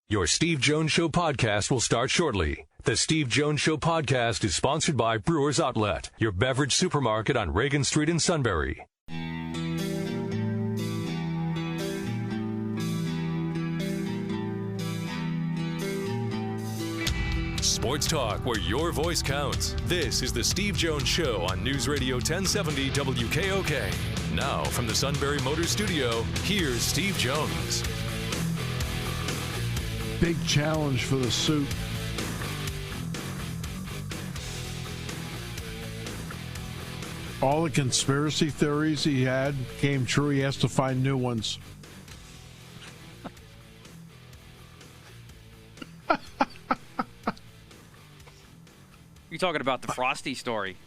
Your Steve Jones Show podcast will start shortly. The Steve Jones Show podcast is sponsored by Brewers Outlet, your beverage supermarket on Reagan Street in Sunbury. Sports talk where your voice counts. This is the Steve Jones Show on News Radio 1070 WKOK. Now from the Sunbury Motors Studio, here's Steve Jones. Big challenge for the suit. All the conspiracy theories he had came true. He has to find new ones. You're talking about the Frosty story.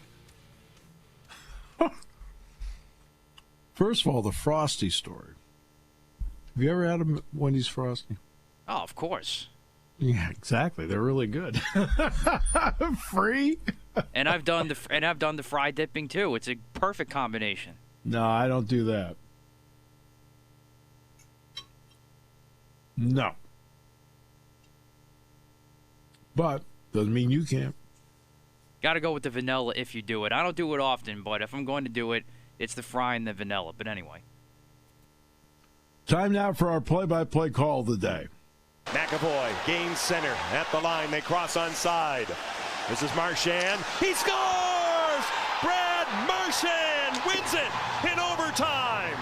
First of all, the Frosty story. Have you ever had a Wendy's Frosty? Oh, of course. Yeah, exactly. They're really good. Free. And I've done the fry dipping too. It's a perfect combination. No, I don't do that. No. But doesn't mean you can't. Got to go with the vanilla if you do it. I don't do it often, but if I'm going to do it, it's the fry and the vanilla. But anyway. Time now for our play-by-play call of the day. McAvoy gains center at the line. They cross onside. This is Marchand. He scores! Brad Marchand wins it in overtime.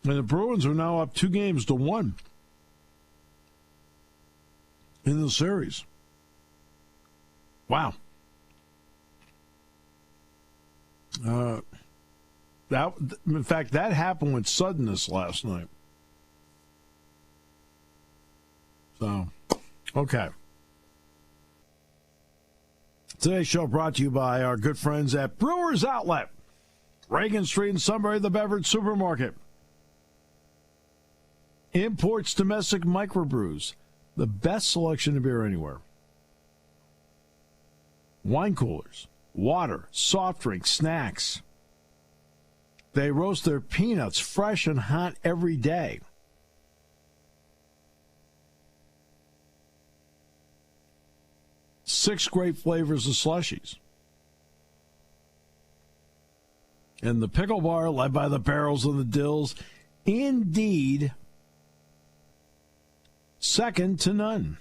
And the Bruins are now up 2-1 in the series. Wow. In fact, that happened with suddenness last night. So, okay. Today's show brought to you by our good friends at Brewers Outlet, Reagan Street in Sunbury, the beverage supermarket. Imports domestic microbrews, the best selection of beer anywhere. Wine coolers, water, soft drinks, snacks. They roast their peanuts fresh and hot every day. Six great flavors of slushies. And the pickle bar, led by the barrels and the dills, indeed, second to none.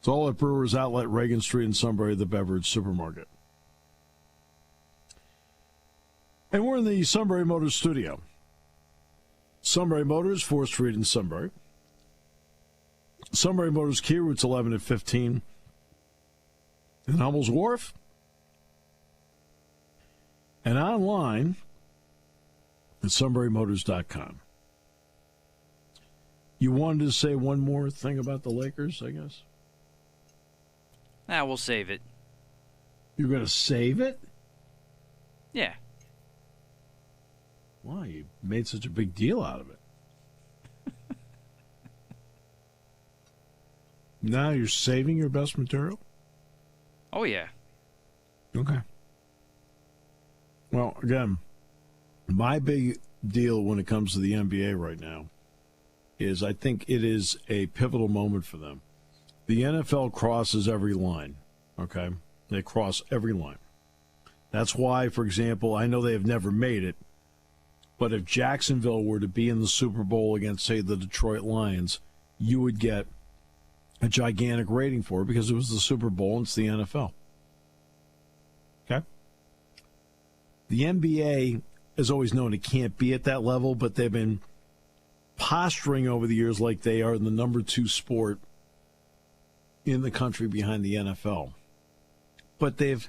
It's all at Brewers Outlet, Reagan Street in Sunbury, the beverage supermarket. And we're in the Sunbury Motors studio. Sunbury Motors, 4th Street in Sunbury. Sunbury Motors Kia, routes 11 and 15 in Hummel's Wharf. And online at sunburymotors.com. You wanted to say one more thing about the Lakers, I guess? We'll save it. You're going to save it? Yeah. Why? You made such a big deal out of it. Now you're saving your best material? Oh, yeah. Okay. Well, again, my big deal when it comes to the NBA right now is I think it is a pivotal moment for them. The NFL crosses every line, okay? They cross every line. That's why, for example, I know they have never made it, but if Jacksonville were to be in the Super Bowl against, say, the Detroit Lions, you would get a gigantic rating for it because it was the Super Bowl and it's the NFL. Okay? The NBA is always known it can't be at that level, but they've been posturing over the years like they are the number 2 sport in the country behind the NFL. But they've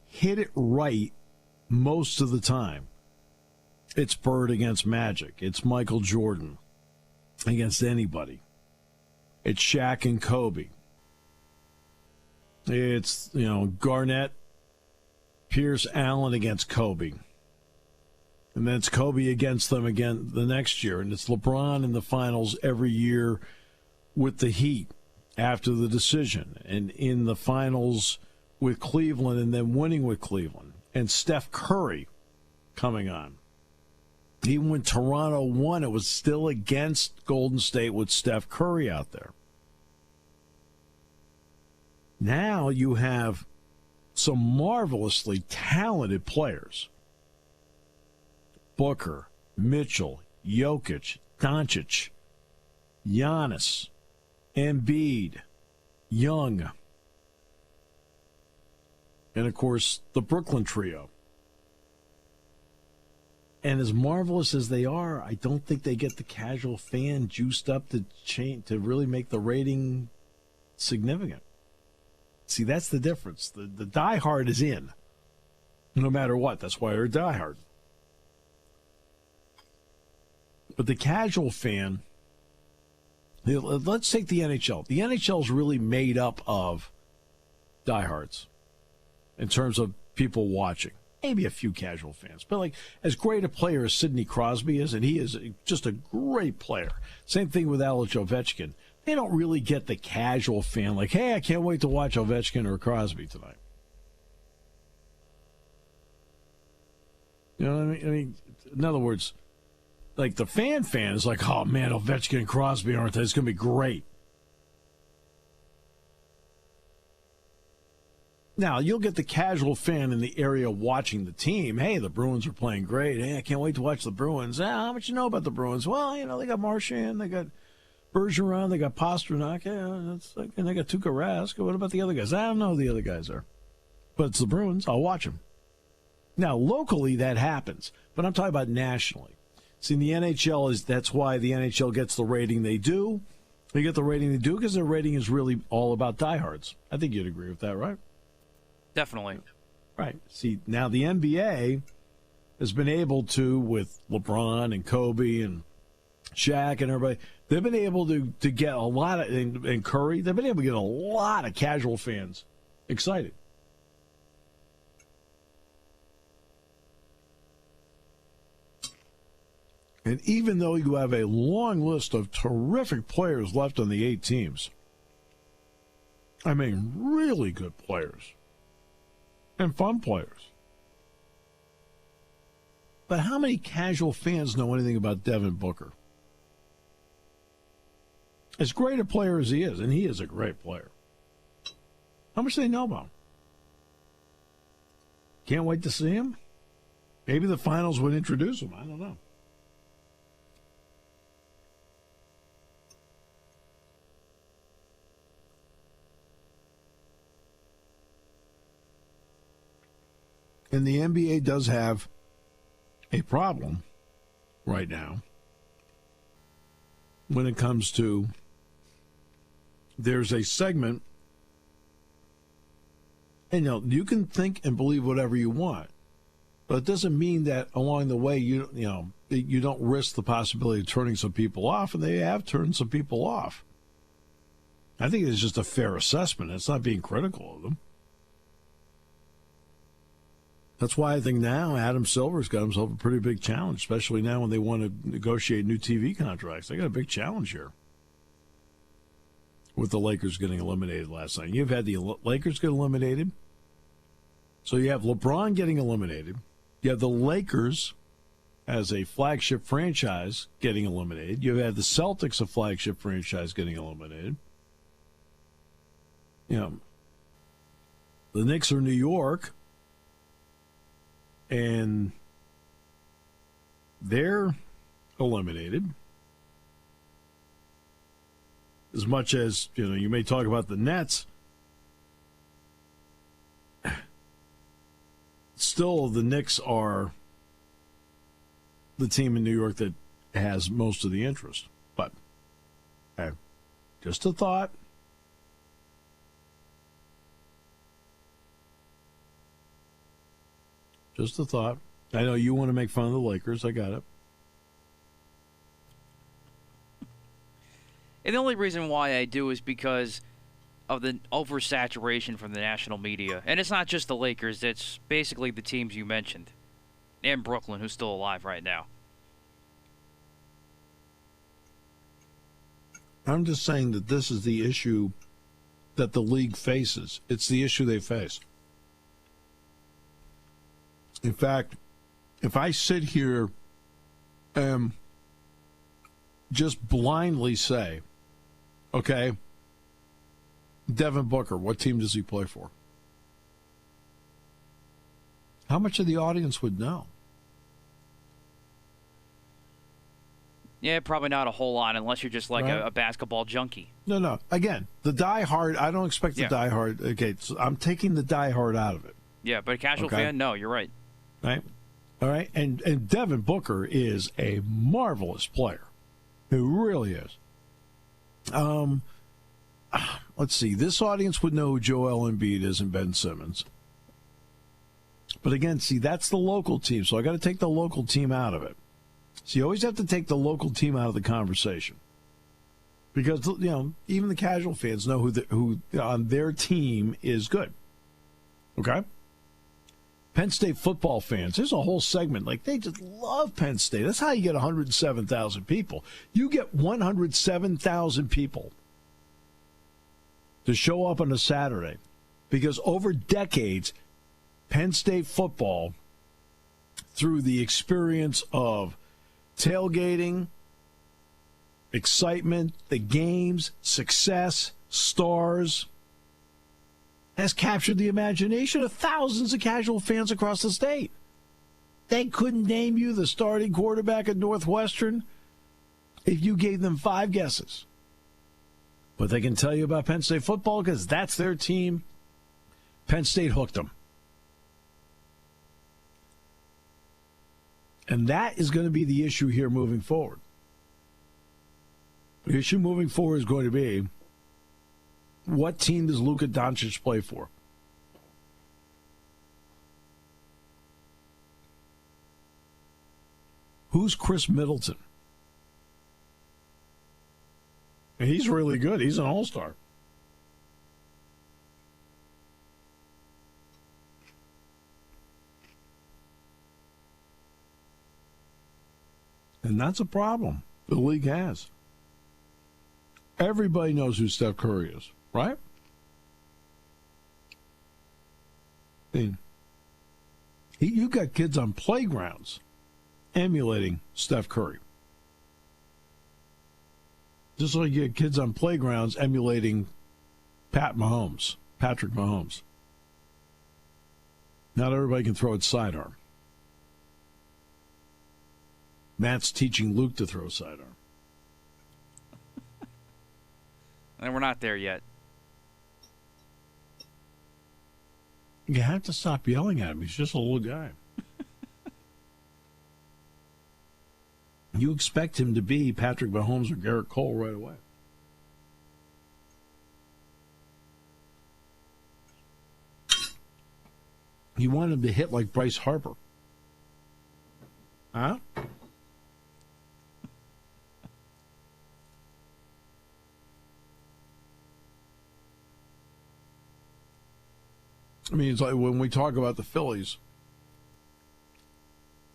hit it right most of the time. It's Bird against Magic. It's Michael Jordan against anybody. It's Shaq and Kobe. It's, Garnett, Pierce, Allen against Kobe. And then it's Kobe against them again the next year. And it's LeBron in the finals every year with the Heat after the decision. And in the finals with Cleveland and then winning with Cleveland. and Steph Curry coming on. Even when Toronto won, it was still against Golden State with Steph Curry out there. Now you have some marvelously talented players. Booker, Mitchell, Jokic, Doncic, Giannis, Embiid, Young, and, of course, the Brooklyn trio. And as marvelous as they are, I don't think they get the casual fan juiced up to really make the rating significant. See, that's the difference. The diehard is in, no matter what. That's why they're diehard. But the casual fan, let's take the NHL. The NHL is really made up of diehards in terms of people watching. Maybe a few casual fans. But, like, as great a player as Sidney Crosby is, and he is just a great player. Same thing with Alex Ovechkin. They don't really get the casual fan like, hey, I can't wait to watch Ovechkin or Crosby tonight. You know what I mean? In other words, like the fan is like, oh, man, Ovechkin and Crosby aren't there. It's going to be great. Now, you'll get the casual fan in the area watching the team. Hey, the Bruins are playing great. Hey, I can't wait to watch the Bruins. How much you know about the Bruins? Well, they got Marchand, they got Bergeron, they got Pastrnak, and they got Tuukka Rask. What about the other guys? I don't know who the other guys are. But it's the Bruins. I'll watch them. Now, locally, that happens. But I'm talking about nationally. See, the NHL that's why the NHL gets the rating they do. They get the rating they do because their rating is really all about diehards. I think you'd agree with that, right? Definitely. Right. See, now the NBA has been able to, with LeBron and Kobe and Shaq and everybody, they've been able to get a lot of, and Curry, they've been able to get a lot of casual fans excited. And even though you have a long list of terrific players left on the 8 teams, I mean, really good players. And fun players. But how many casual fans know anything about Devin Booker? As great a player as he is, and he is a great player, how much do they know about him? Can't wait to see him? Maybe the finals would introduce him. I don't know. And the NBA does have a problem right now when it comes to, there's a segment, and you can think and believe whatever you want, but it doesn't mean that along the way you don't risk the possibility of turning some people off, and they have turned some people off. I think it's just a fair assessment. It's not being critical of them. That's why I think now Adam Silver's got himself a pretty big challenge, especially now when they want to negotiate new TV contracts. They got a big challenge here with the Lakers getting eliminated last night. You've had the Lakers get eliminated. So you have LeBron getting eliminated. You have the Lakers as a flagship franchise getting eliminated. You have the Celtics, a flagship franchise, getting eliminated. The Knicks are New York. And they're eliminated. As much as, you may talk about the Nets, still the Knicks are the team in New York that has most of the interest. But, just a thought. Just a thought. I know you want to make fun of the Lakers. I got it. And the only reason why I do is because of the oversaturation from the national media. And it's not just the Lakers. It's basically the teams you mentioned. And Brooklyn, who's still alive right now. I'm just saying that this is the issue that the league faces. It's the issue they face. In fact, if I sit here and just blindly say, okay, Devin Booker, what team does he play for? How much of the audience would know? Yeah, probably not a whole lot unless you're just like Right. a basketball junkie. No. Again, the diehard, I don't expect the diehard. Okay, so I'm taking the diehard out of it. Yeah, but a casual fan, no, you're right. Right? All right? And Devin Booker is a marvelous player. He really is. Let's see. This audience would know who Joel Embiid is and Ben Simmons. But again, see, that's the local team, so I got to take the local team out of it. So you always have to take the local team out of the conversation. Because, you know, even the casual fans know who on their team is good. Okay? Penn State football fans, there's a whole segment. Like, they just love Penn State. That's how you get 107,000 people. You get 107,000 people to show up on a Saturday. Because over decades, Penn State football, through the experience of tailgating, excitement, the games, success, stars, has captured the imagination of thousands of casual fans across the state. They couldn't name you the starting quarterback at Northwestern if you gave them 5 guesses. But they can tell you about Penn State football because that's their team. Penn State hooked them. And that is going to be the issue here moving forward. The issue moving forward is going to be, what team does Luka Doncic play for? Who's Chris Middleton? And he's really good. He's an all-star. And that's a problem the league has. Everybody knows who Steph Curry is, right? I mean, you got kids on playgrounds emulating Steph Curry. Just like you get kids on playgrounds emulating Patrick Mahomes. Not everybody can throw it sidearm. Matt's teaching Luke to throw sidearm. And we're not there yet. You have to stop yelling at him. He's just a little guy. You expect him to be Patrick Mahomes or Garrett Cole right away. You want him to hit like Bryce Harper. Huh? I mean, it's like when we talk about the Phillies,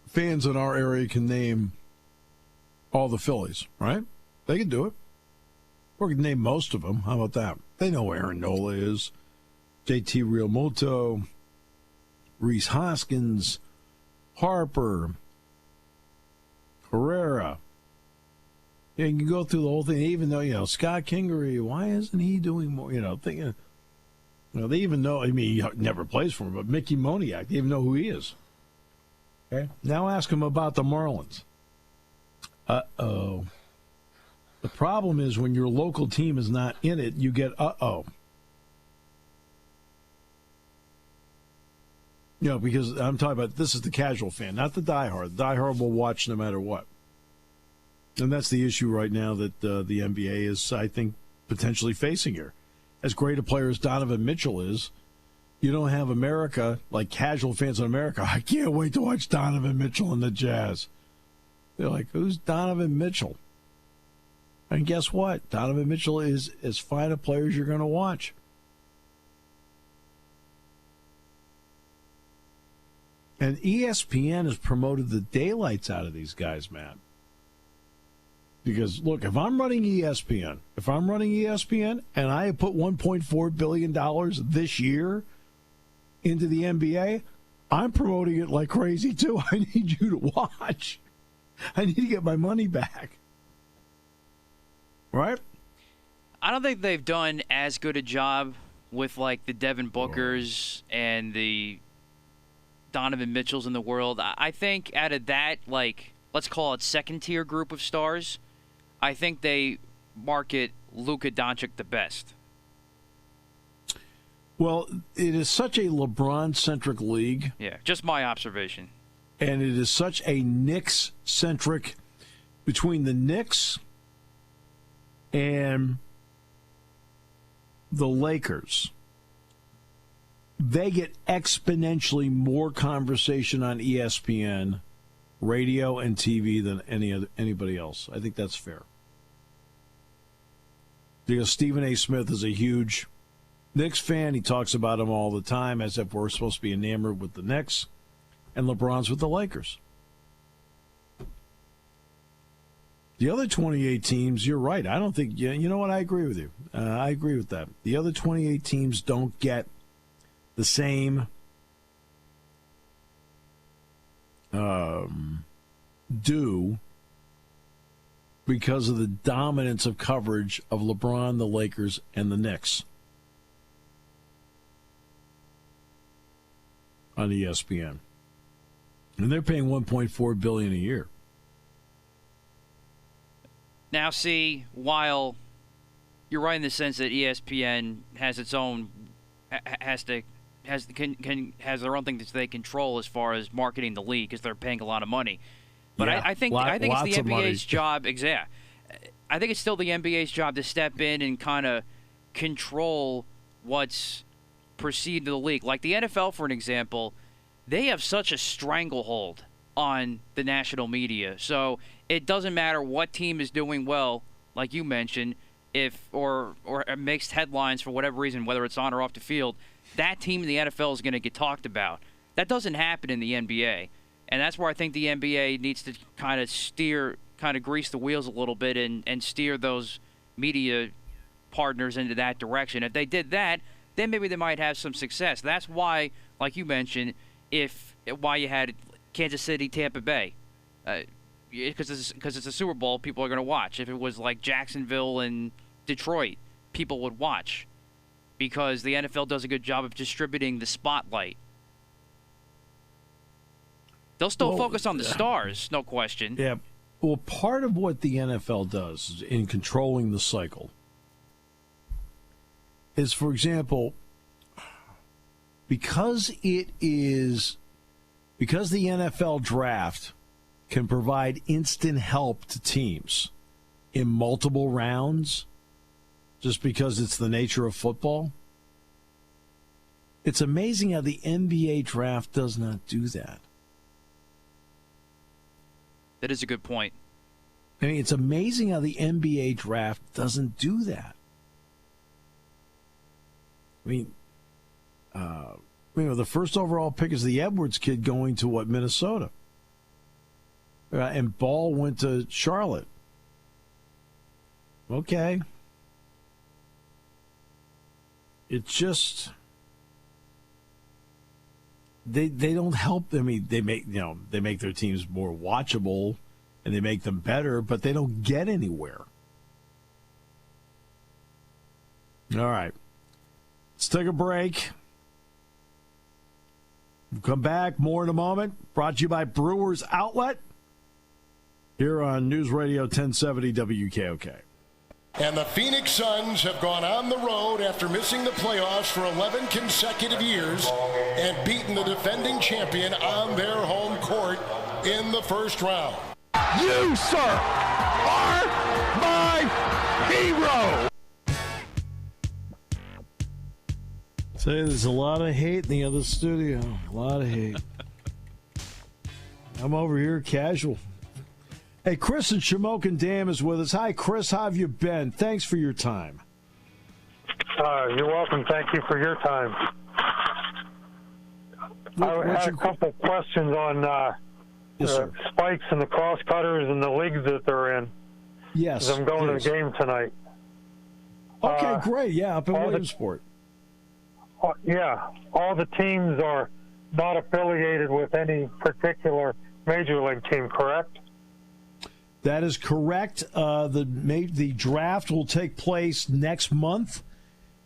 fans in our area can name all the Phillies, right? They can do it. Or can name most of them. How about that? They know who Aaron Nola is, JT Realmuto, Reese Hoskins, Harper, Herrera. Yeah, you can go through the whole thing, even though, Scott Kingery, why isn't he doing more? Thinking, they even know, he never plays for him, but Mickey Moniak, they even know who he is. Okay? Now ask him about the Marlins. Uh-oh. The problem is when your local team is not in it, you get uh-oh. Because I'm talking about, this is the casual fan, not the diehard. The diehard will watch no matter what. And that's the issue right now that the NBA is, I think, potentially facing here. As great a player as Donovan Mitchell is, you don't have America, like casual fans in America. I can't wait to watch Donovan Mitchell and the Jazz. They're like, who's Donovan Mitchell? And guess what? Donovan Mitchell is as fine a player as you're going to watch. And ESPN has promoted the daylights out of these guys, Matt. Because, look, if I'm running ESPN and I have put $1.4 billion this year into the NBA, I'm promoting it like crazy, too. I need you to watch. I need to get my money back. Right? I don't think they've done as good a job with, like, the Devin Bookers and the Donovan Mitchells in the world. I think out of that, like, let's call it second-tier group of stars, I think they market Luka Doncic the best. Well, it is such a LeBron-centric league. Yeah, just my observation. And it is such a Knicks-centric, between the Knicks and the Lakers, they get exponentially more conversation on ESPN, radio, and TV than anybody else. I think that's fair. Because Stephen A. Smith is a huge Knicks fan. He talks about them all the time as if we're supposed to be enamored with the Knicks, and LeBron's with the Lakers. The other 28 teams, you're right. I don't think, you know what, I agree with you. I agree with that. The other 28 teams don't get the same due because of the dominance of coverage of LeBron, the Lakers, and the Knicks on ESPN. And they're paying $1.4 billion a year. Now, see, while you're right in the sense that ESPN has its own, has their own thing that they control as far as marketing the league because they're paying a lot of money. But yeah, I think it's the NBA's job. Exactly. I think it's still the NBA's job to step in and kind of control what's perceived to the league. Like the NFL, for an example, they have such a stranglehold on the national media. So it doesn't matter what team is doing well, like you mentioned, or makes headlines for whatever reason, whether it's on or off the field, that team in the NFL is going to get talked about. That doesn't happen in the NBA. And that's where I think the NBA needs to kind of grease the wheels a little bit and steer those media partners into that direction. If they did that, then maybe they might have some success. That's why, like you mentioned, why you had Kansas City, Tampa Bay. Because it's a Super Bowl, people are going to watch. If it was like Jacksonville and Detroit, people would watch because the NFL does a good job of distributing the spotlight. They'll still focus on the stars, no question. Yeah. Well, part of what the NFL does in controlling the cycle is, for example, because the NFL draft can provide instant help to teams in multiple rounds, just because it's the nature of football, it's amazing how the NBA draft does not do that. That is a good point. I mean, it's amazing how the NBA draft doesn't do that. I mean, the first overall pick is the Edwards kid going to Minnesota. And Ball went to Charlotte. Okay. It's just they don't help. I mean, they make their teams more watchable and they make them better, but they don't get anywhere. All right. Let's take a break. We'll come back. More in a moment. Brought to you by Brewers Outlet here on News Radio 1070 WKOK. And the Phoenix Suns have gone on the road after missing the playoffs for 11 consecutive years and beaten the defending champion on their home court in the first round. You, sir, are my hero. Say, there's a lot of hate in the other studio. A lot of hate. I'm over here casual. Hey, Chris in Shamokin Dam is with us. Hi, Chris. How have you been? Thanks for your time. You're welcome. Thank you for your time. I had a couple questions on yes, sir. spikes and the cross cutters and the leagues that they're in. Yes. I'm going to the game tonight. Okay, great. Yeah, up in Williamsport. Yeah, all the teams are not affiliated with any particular major league team, correct? That is correct. The draft will take place next month,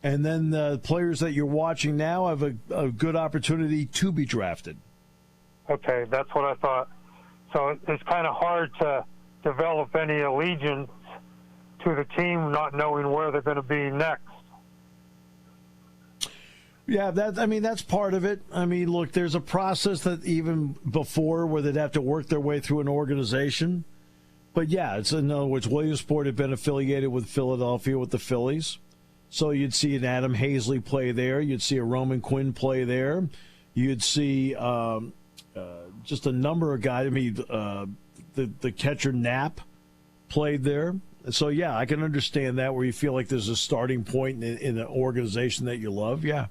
and then the players that you're watching now have a good opportunity to be drafted. Okay, that's what I thought. So it's kind of hard to develop any allegiance to the team not knowing where they're going to be next. Yeah, that's part of it. I mean, look, there's a process that even before where they'd have to work their way through an organization. But yeah, it's in other words, Williamsport had been affiliated with Philadelphia with the Phillies. So you'd see an Adam Hazley play there. You'd see a Roman Quinn play there. You'd see just a number of guys. I mean, the catcher Knapp played there. So, yeah, I can understand that where you feel like there's a starting point in an organization that you love. Yeah.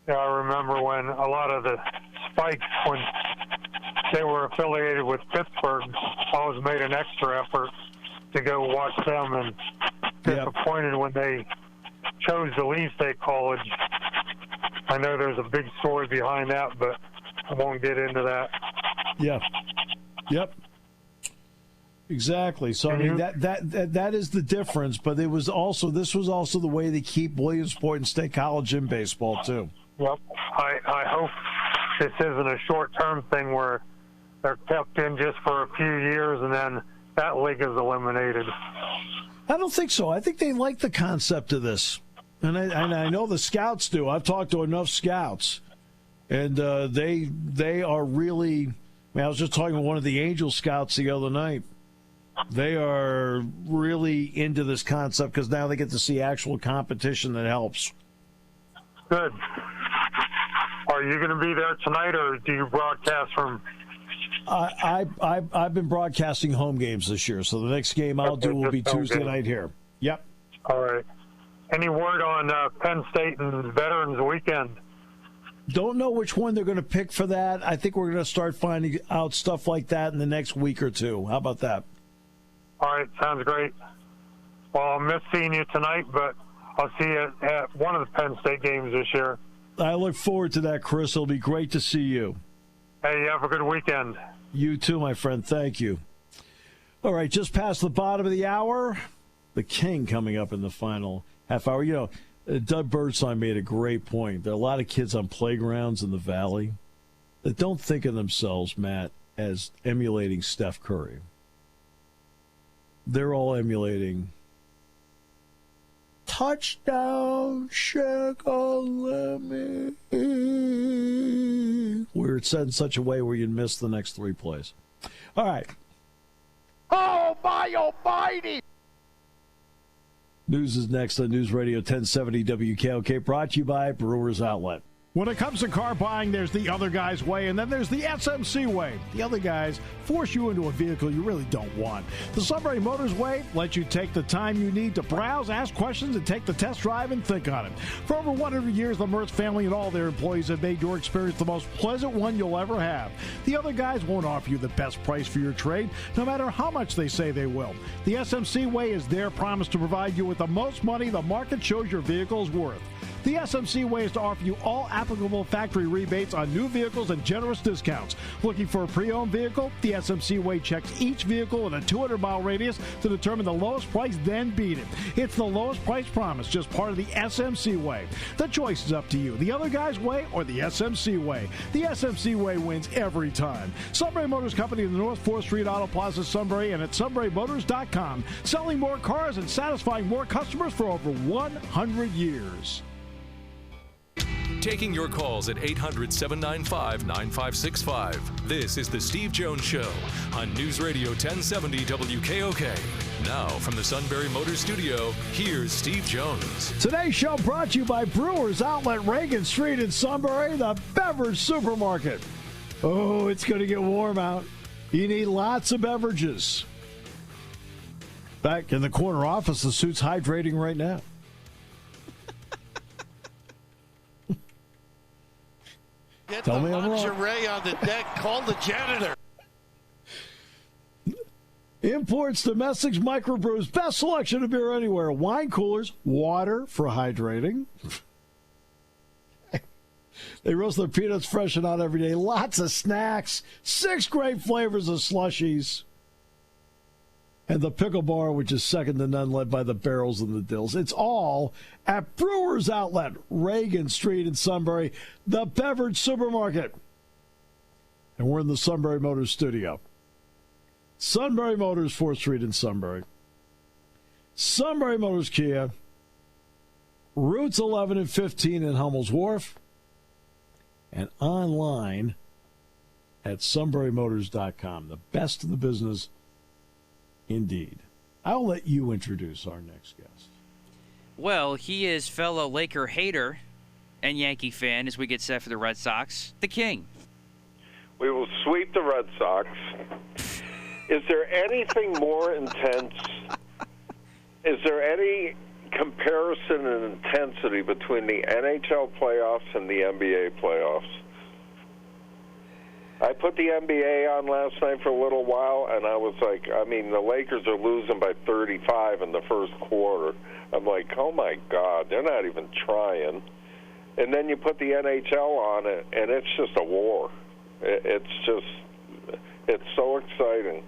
Yeah, I remember when a lot of the Spikes, when they were affiliated with Pittsburgh, always made an extra effort to go watch them, and disappointed when they chose to leave State College. I know there's a big story behind that, but I won't get into that. Yeah. Yep. Exactly. So I mean that is the difference, but this was also the way they keep Williamsport and State College in baseball too. Yep. I hope this isn't a short-term thing where they're kept in just for a few years and then that league is eliminated. I don't think so. I think they like the concept of this, and I know the scouts do. I've talked to enough scouts, and they are really. I mean, I was just talking to one of the Angel scouts the other night. They are really into this concept because now they get to see actual competition that helps. Good. Are you going to be there tonight, or do you broadcast from? I've been broadcasting home games this year, so the next game I'll do will be Tuesday night here. Yep. All right. Any word on Penn State and Veterans Weekend? Don't know which one they're going to pick for that. I think we're going to start finding out stuff like that in the next week or two. How about that? All right, sounds great. Well, I'll miss seeing you tonight, but I'll see you at one of the Penn State games this year. I look forward to that, Chris. It'll be great to see you. Hey, you have a good weekend. You too, my friend. Thank you. All right, just past the bottom of the hour. The King coming up in the final half hour. You know, Doug Birdsong made a great point. There are a lot of kids on playgrounds in the Valley that don't think of themselves, Matt, as emulating Steph Curry. They're all emulating touchdown, shake on lemon, where it's said in such a way where you'd miss the next three plays. All right. Oh, my almighty! News is next on News Radio 1070 WKOK, brought to you by Brewers Outlet. When it comes to car buying, there's the other guy's way, and then there's the SMC way. The other guys force you into a vehicle you really don't want. The Sunbury Motors way lets you take the time you need to browse, ask questions, and take the test drive and think on it. For over 100 years, the Mertz family and all their employees have made your experience the most pleasant one you'll ever have. The other guys won't offer you the best price for your trade, no matter how much they say they will. The SMC way is their promise to provide you with the most money the market shows your vehicle is worth. The SMC way is to offer you all applicable factory rebates on new vehicles and generous discounts. Looking for a pre-owned vehicle? The SMC way checks each vehicle in a 200-mile radius to determine the lowest price, then beat it. It's the lowest price promise, just part of the SMC way. The choice is up to you, the other guy's way or the SMC way. The SMC way wins every time. Sunbury Motors Company in the North 4th Street Auto Plaza, Sunbury, and at sunburymotors.com. Selling more cars and satisfying more customers for over 100 years. Taking your calls at 800-795-9565. This is the Steve Jones Show on News Radio 1070 WKOK. Now from the Sunbury Motors Studio, here's Steve Jones. Today's show brought to you by Brewers Outlet, Reagan Street in Sunbury, the beverage supermarket. Oh, it's going to get warm out. You need lots of beverages. Back in the corner office, the suit's hydrating right now. Get Tell the me I'm wrong. lingerie on the deck. Call the janitor. Imports, domestics, microbrews, best selection of beer anywhere. Wine coolers, water for hydrating. They roast their peanuts fresh and out every day. Lots of snacks. 6 great flavors of slushies. And the pickle bar, which is second to none, led by the barrels and the dills. It's all at Brewers Outlet, Reagan Street in Sunbury, the beverage supermarket. And we're in the Sunbury Motors studio. Sunbury Motors, 4th Street in Sunbury. Sunbury Motors Kia. Routes 11 and 15 in Hummel's Wharf. And online at sunburymotors.com. The best in the business, indeed. I'll let you introduce our next guest. Well, he is fellow Laker hater and Yankee fan as we get set for the Red Sox, the King. We will sweep the Red Sox. Is there anything more intense? Is there any comparison in intensity between the NHL playoffs and the NBA playoffs? I put the NBA on last night for a little while, and I was like, I mean, the Lakers are losing by 35 in the first quarter. I'm like, oh, my God, they're not even trying. And then you put the NHL on it, and it's just a war. It's so exciting.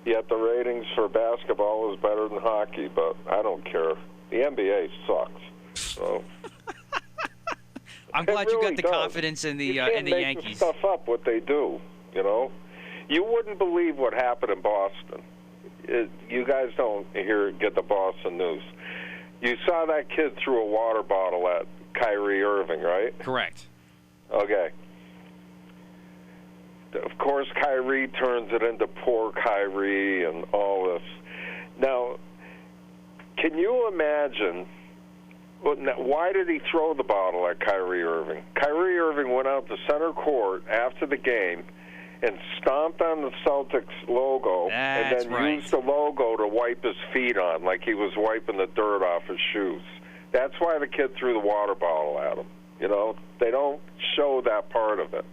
Yet the ratings for basketball is better than hockey, but I don't care. The NBA sucks. So I'm glad really you got the confidence in the Yankees. You can't make stuff up what they do. You know, you wouldn't believe what happened in Boston. You guys don't get the Boston news. You saw that kid threw a water bottle at Kyrie Irving, right? Correct. Okay. Of course, Kyrie turns it into poor Kyrie and all this. Now, can you imagine, why did he throw the bottle at Kyrie Irving? Kyrie Irving went out to center court after the game and stomped on the Celtics logo and then used the logo to wipe his feet on, like he was wiping the dirt off his shoes. That's why the kid threw the water bottle at him. You know, they don't show that part of it.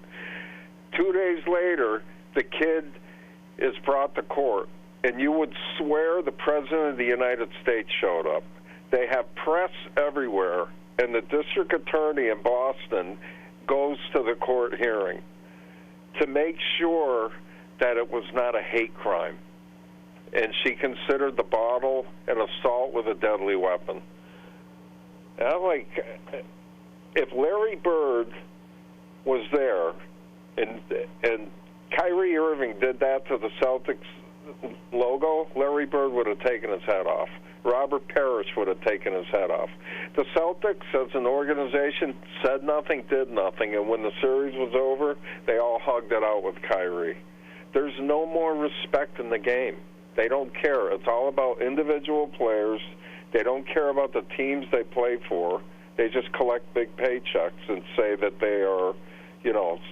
2 days later, the kid is brought to court, and you would swear the President of the United States showed up. They have press everywhere, and the district attorney in Boston goes to the court hearing to make sure that it was not a hate crime. And she considered the bottle an assault with a deadly weapon. And I'm like, if Larry Bird was there, and Kyrie Irving did that to the Celtics logo, Larry Bird would have taken his head off. Robert Parrish would have taken his head off. The Celtics, as an organization, said nothing, did nothing, and when the series was over, they all hugged it out with Kyrie. There's no more respect in the game. They don't care. It's all about individual players. They don't care about the teams they play for. They just collect big paychecks and say that they are,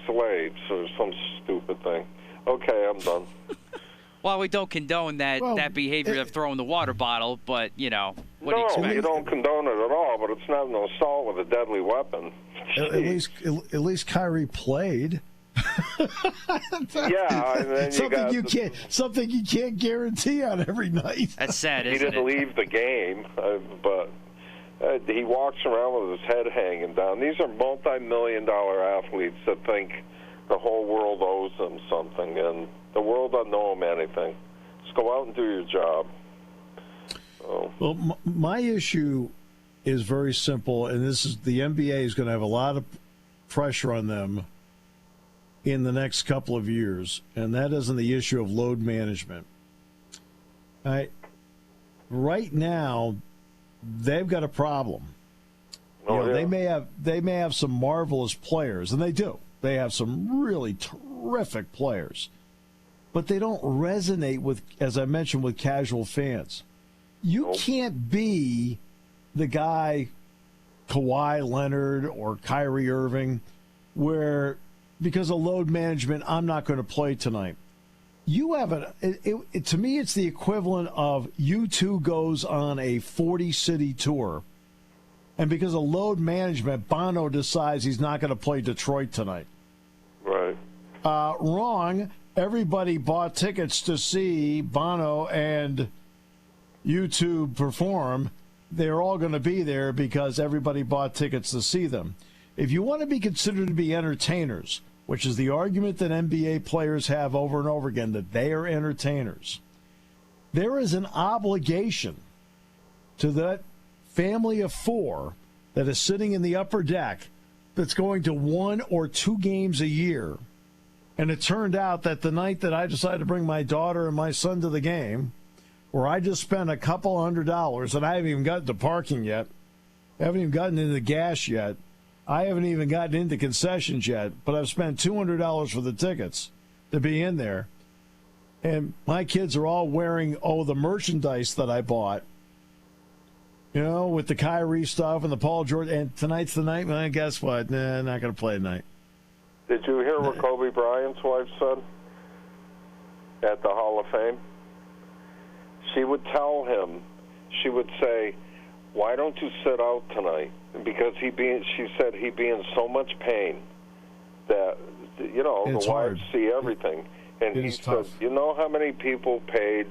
slaves or some stupid thing. Okay, I'm done. Well, we don't condone that behavior of throwing the water bottle, but, what do you expect? No, you don't condone it at all, but it's not an assault with a deadly weapon. At least Kyrie played. Yeah, and then something you can't guarantee on every night. That's sad, isn't it? He didn't leave the game, but he walks around with his head hanging down. These are multi-million-dollar athletes that think the whole world owes them something, and the world doesn't owe them anything. Just go out and do your job. So. Well, my issue is very simple, and this is the NBA is going to have a lot of pressure on them in the next couple of years, and that isn't the issue of load management. Right now, they've got a problem. They may have some marvelous players, and they do. They have some really terrific players, but they don't resonate with, as I mentioned, with casual fans. You can't be the guy, Kawhi Leonard or Kyrie Irving, where because of load management, I'm not going to play tonight. You have to me, it's the equivalent of U2 goes on a 40-city tour, and because of load management, Bono decides he's not going to play Detroit tonight. Right. Wrong. Everybody bought tickets to see Bono and U2 perform. They're all going to be there because everybody bought tickets to see them. If you want to be considered to be entertainers, which is the argument that NBA players have over and over again, that they are entertainers, there is an obligation to that family of four that is sitting in the upper deck that's going to 1 or 2 games a year. And it turned out that the night that I decided to bring my daughter and my son to the game, where I just spent a couple $100, and I haven't even gotten to parking yet, I haven't even gotten into the gas yet, I haven't even gotten into concessions yet, but I've spent $200 for the tickets to be in there. And my kids are all wearing, the merchandise that I bought, with the Kyrie stuff and the Paul George. And tonight's the night, man, guess what? Nah, not going to play tonight. Did you hear what Kobe Bryant's wife said at the Hall of Fame? She would tell him, she would say, why don't you sit out tonight? Because she said he'd be in so much pain that, the wives see everything. And he said, you know how many people paid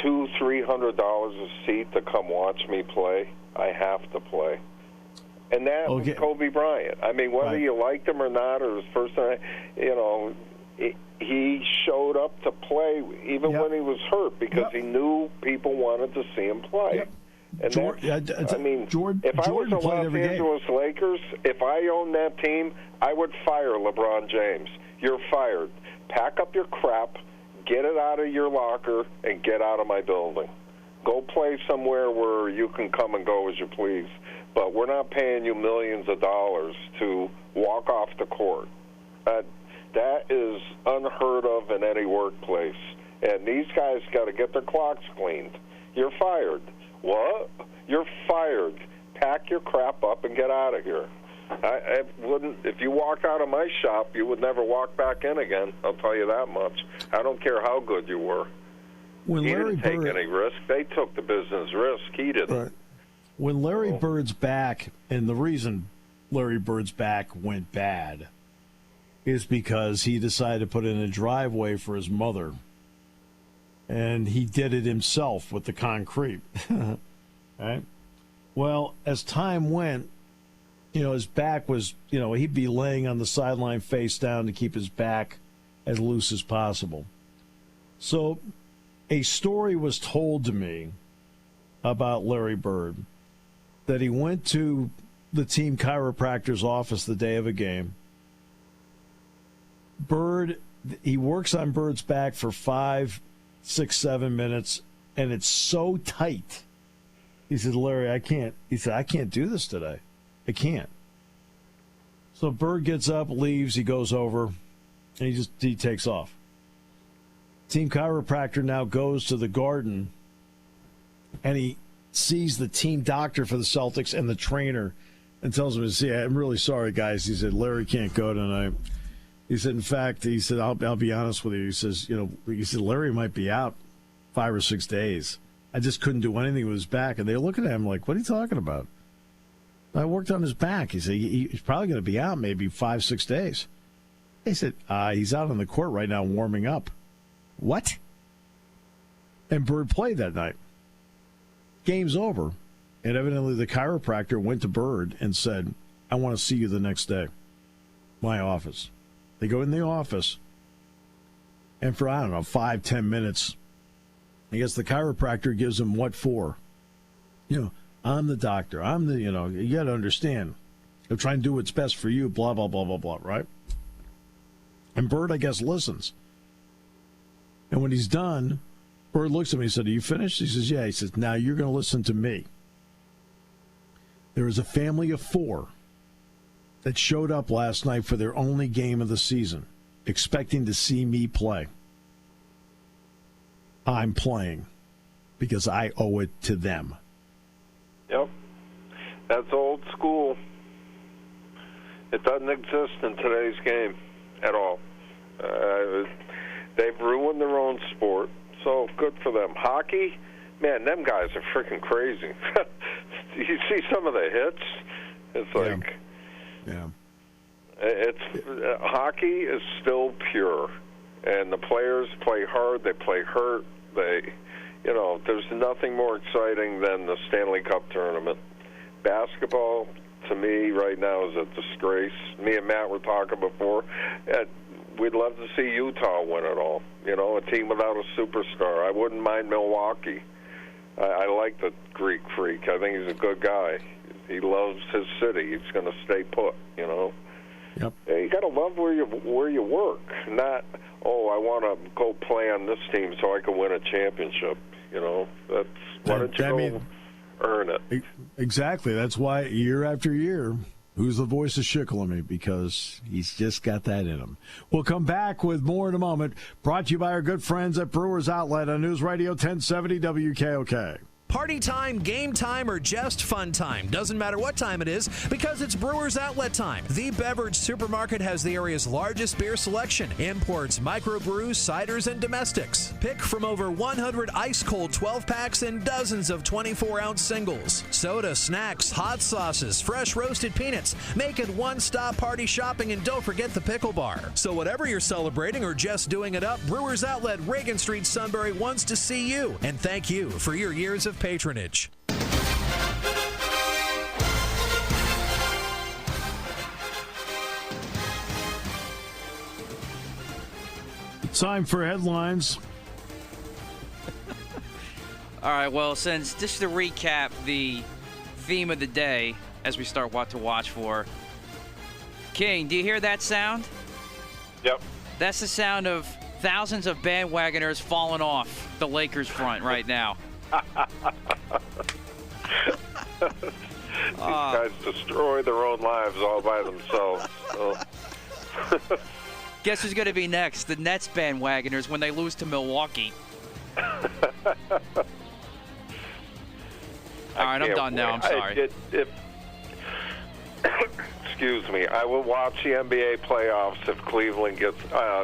$200-300 a seat to come watch me play? I have to play. And that was Kobe Bryant. I mean, whether you liked him or not, or his first time, he showed up to play even when he was hurt because he knew people wanted to see him play. Yep. And if I was the Los Angeles Lakers, if I owned that team, I would fire LeBron James. You're fired. Pack up your crap, get it out of your locker, and get out of my building. Go play somewhere where you can come and go as you please. But we're not paying you millions of dollars to walk off the court. That is unheard of in any workplace. And these guys got to get their clocks cleaned. You're fired. What? You're fired. Pack your crap up and get out of here. I wouldn't. If you walked out of my shop, you would never walk back in again. I'll tell you that much. I don't care how good you were. He didn't take any risk. They took the business risk. He didn't. Right. When Larry Bird's back, and the reason Larry Bird's back went bad is because he decided to put in a driveway for his mother. And he did it himself with the concrete. Right? Well, as time went, his back was, he'd be laying on the sideline face down to keep his back as loose as possible. So a story was told to me about Larry Bird that he went to the team chiropractor's office the day of a game. He works on Bird's back for 5, 6, 7 minutes, and it's so tight. He said, Larry, I can't. He said, I can't do this today. I can't. So Bird gets up, leaves, he goes over, and he takes off. Team chiropractor now goes to the Garden, and he sees the team doctor for the Celtics and the trainer and tells him, "See, I'm really sorry, guys." He said, "Larry can't go tonight." He said, "In fact," he said, "I'll be honest with you." He says, he said, "Larry might be out 5 or 6 days. I just couldn't do anything with his back." And they're looking at him like, "What are you talking about?" "I worked on his back." He said, "He's probably going to be out maybe 5, 6 days." They said, "He's out on the court right now warming up." "What?" And Bird played that night. Game's over. And evidently the chiropractor went to Bird and said, "I want to see you the next day. My office." They go in the office, and for, 5, 10 minutes, I guess the chiropractor gives him what for. I'm the doctor. I'm the, you got to understand. They're trying to do what's best for you, blah, blah, blah, blah, blah, right? And Bird, I guess, listens. And when he's done, Bird looks at me and said, "Are you finished?" He says, "Yeah." He says, "Now you're going to listen to me. There is a family of 4 that showed up last night for their only game of the season, expecting to see me play. I'm playing because I owe it to them." Yep. That's old school. It doesn't exist in today's game at all. They've ruined their own sport, so good for them. Hockey, man, them guys are freaking crazy. You see some of the hits, it's like... Yeah. Hockey is still pure, and the players play hard, they play hurt, there's nothing more exciting than the Stanley Cup tournament. Basketball, to me right now is a disgrace. Me and Matt were talking before. We'd love to see Utah win it all. A team without a superstar. I wouldn't mind Milwaukee. I like the Greek Freak. I think he's a good guy. He loves his city. He's going to stay put. Yep. You got to love where you work. Not, I want to go play on this team so I can win a championship. That's why don't you go earn it? Exactly. That's why year after year, who's the voice of Shikellamy? Because he's just got that in him. We'll come back with more in a moment. Brought to you by our good friends at Brewers Outlet on News Radio 1070 WKOK. Party time, game time, or just fun time. Doesn't matter what time it is because it's Brewers Outlet time. The beverage supermarket has the area's largest beer selection. Imports, microbrews, ciders, and domestics. Pick from over 100 ice-cold 12-packs and dozens of 24-ounce singles. Soda, snacks, hot sauces, fresh roasted peanuts. Make it one-stop party shopping, and don't forget the pickle bar. So whatever you're celebrating or just doing it up, Brewers Outlet, Reagan Street, Sunbury wants to see you. And thank you for your years of patronage. Time for headlines. All right, well, since just to recap the theme of the day as we start what to watch for. King, do you hear that sound? Yep. That's the sound of thousands of bandwagoners falling off the Lakers front right now. These guys destroy their own lives all by themselves. So. Guess who's going to be next? The Nets bandwagoners when they lose to Milwaukee. All right, I'm done now. I'm sorry. Excuse me. I will watch the NBA playoffs if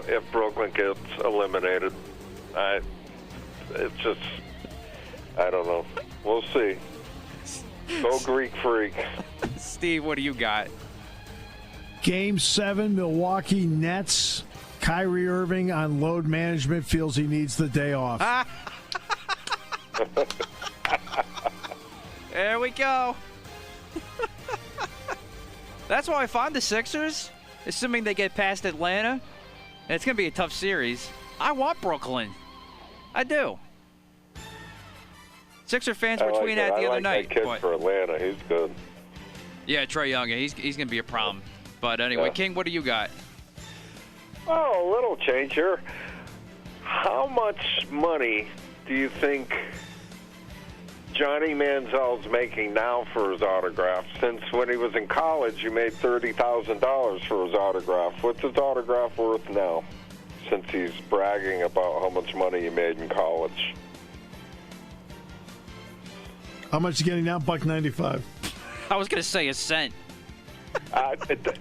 if Brooklyn gets eliminated. It's just, I don't know. We'll see. Go Greek Freak. Steve, what do you got? Game 7, Milwaukee Nets. Kyrie Irving on load management feels he needs the day off. There we go. That's why I find the Sixers, assuming they get past Atlanta, and it's going to be a tough series, I want Brooklyn. I do. Sixer fans were tweeting at the other night. That kid for Atlanta. He's good. Yeah, Trae Young. He's going to be a problem. But anyway, King, what do you got? Oh, a little change here. How much money do you think Johnny Manziel's making now for his autograph? Since when he was in college, you made $30,000 for his autograph. What's his autograph worth now? Since he's bragging about how much money he made in college. How much is he getting now? $1.95. I was going to say a cent.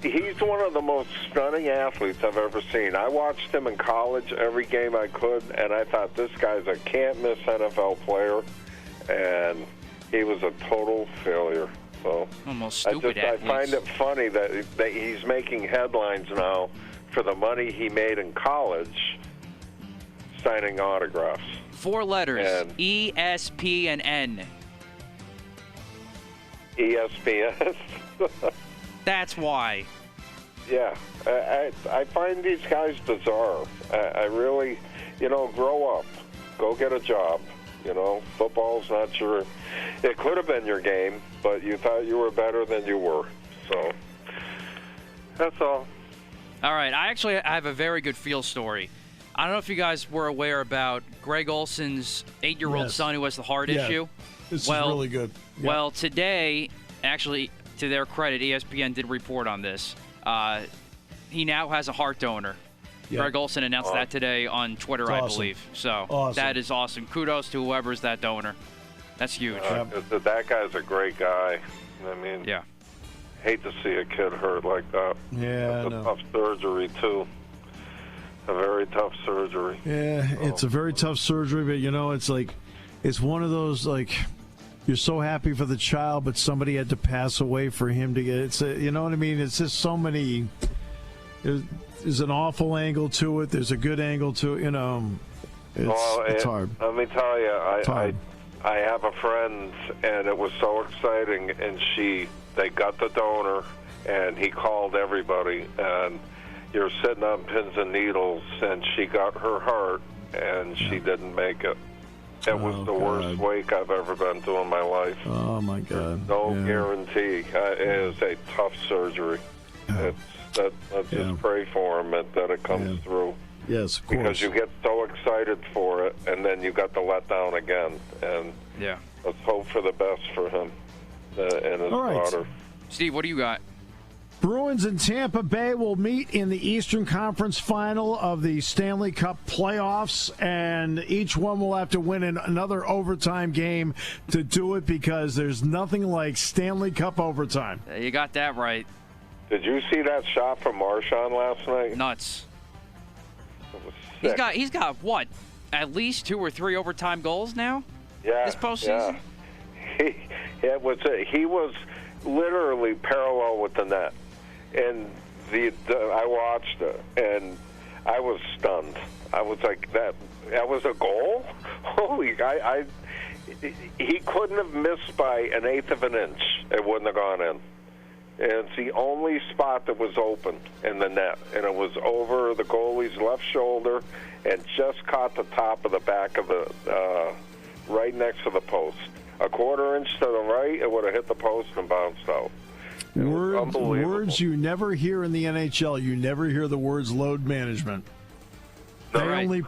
He's one of the most stunning athletes I've ever seen. I watched him in college every game I could, and I thought this guy's a can't-miss NFL player, and he was a total failure. So almost stupid I find it funny that he's making headlines now for the money he made in college signing autographs. 4 letters, E-S-P and N. ESPN. That's why. Yeah, I find these guys bizarre. I really, grow up. Go get a job. Football's not your... It could have been your game, but you thought you were better than you were. So, that's all. All right, I have a very good field story. I don't know if you guys were aware about Greg Olson's 8-year-old son who has the heart issue. This is really good. Yeah. Well, today, actually, to their credit, ESPN did report on this. He now has a heart donor. Yeah. Greg Olson announced that today on Twitter, I believe. So that is awesome. Kudos to whoever's that donor. That's huge. That guy's a great guy. I mean, hate to see a kid hurt like that. Yeah, it's a tough surgery, too. A very tough surgery. Yeah, it's a very tough surgery, but, it's like, it's one of those, like, you're so happy for the child, but somebody had to pass away for him to get it. You know what I mean? It's just so many. There's an awful angle to it. There's a good angle to it. It's hard. Let me tell you, I have a friend, and it was so exciting, and she they got the donor, and he called everybody, and you're sitting on pins and needles, and she got her heart, and she didn't make it. It was the worst wake I've ever been to in my life. Oh, my God. No guarantee. It is a tough surgery. Let's just pray for him that it comes through. Yes, of course. Because you get so excited for it, and then you got the letdown again. And let's hope for the best for him and his daughter. Steve, what do you got? Bruins and Tampa Bay will meet in the Eastern Conference Final of the Stanley Cup playoffs, and each one will have to win another overtime game to do it because there's nothing like Stanley Cup overtime. You got that right. Did you see that shot from Marchand last night? Nuts. Sick. He's got what? At least 2 or 3 overtime goals now? Yeah. This postseason? Yeah. He was literally parallel with the net. And I watched it, and I was stunned. I was like, that was a goal? Holy, he couldn't have missed by an eighth of an inch. It wouldn't have gone in. And it's the only spot that was open in the net, and it was over the goalie's left shoulder and just caught the top of the back of the right next to the post. A quarter inch to the right, it would have hit the post and bounced out. Words you never hear in the NHL. You never hear the words load management. They only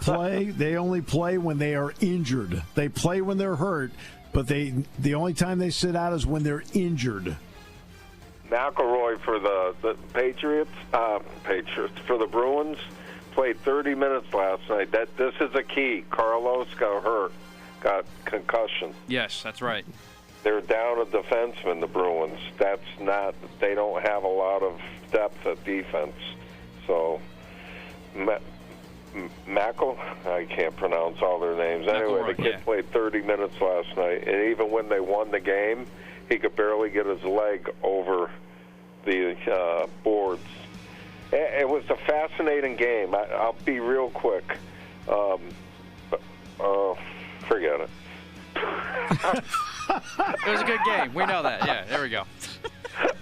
play when they are injured. They play when they're hurt, but the only time they sit out is when they're injured. McElroy for the Patriots for the Bruins played 30 minutes last night. This is a key. Carlos got hurt, got concussion. Yes, that's right. They're down a defenseman, the Bruins. They don't have a lot of depth at defense. So, I can't pronounce all their names. Anyway, the kid played 30 minutes last night, and even when they won the game, he could barely get his leg over the boards. It was a fascinating game. I'll be real quick. Forget it. It was a good game. We know that. Yeah, there we go.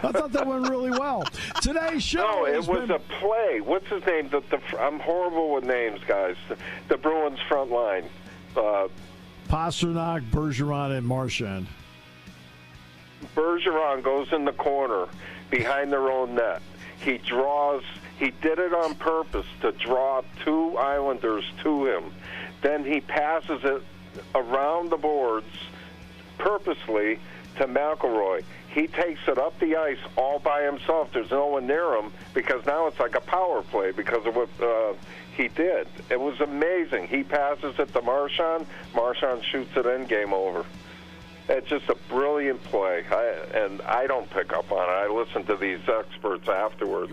I thought that went really well. Today's show. No, it was a play. What's his name? I'm horrible with names, guys. The Bruins front line. Pasternak, Bergeron, and Marchand. Bergeron goes in the corner behind their own net. He did it on purpose to draw 2 Islanders to him. Then he passes it around the boards purposely to McElroy. He takes it up the ice all by himself. There's no one near him because now it's like a power play because of what he did. It was amazing. He passes it to Marchand. Marchand shoots it in, game over. It's just a brilliant play, and I don't pick up on it. I listen to these experts afterwards.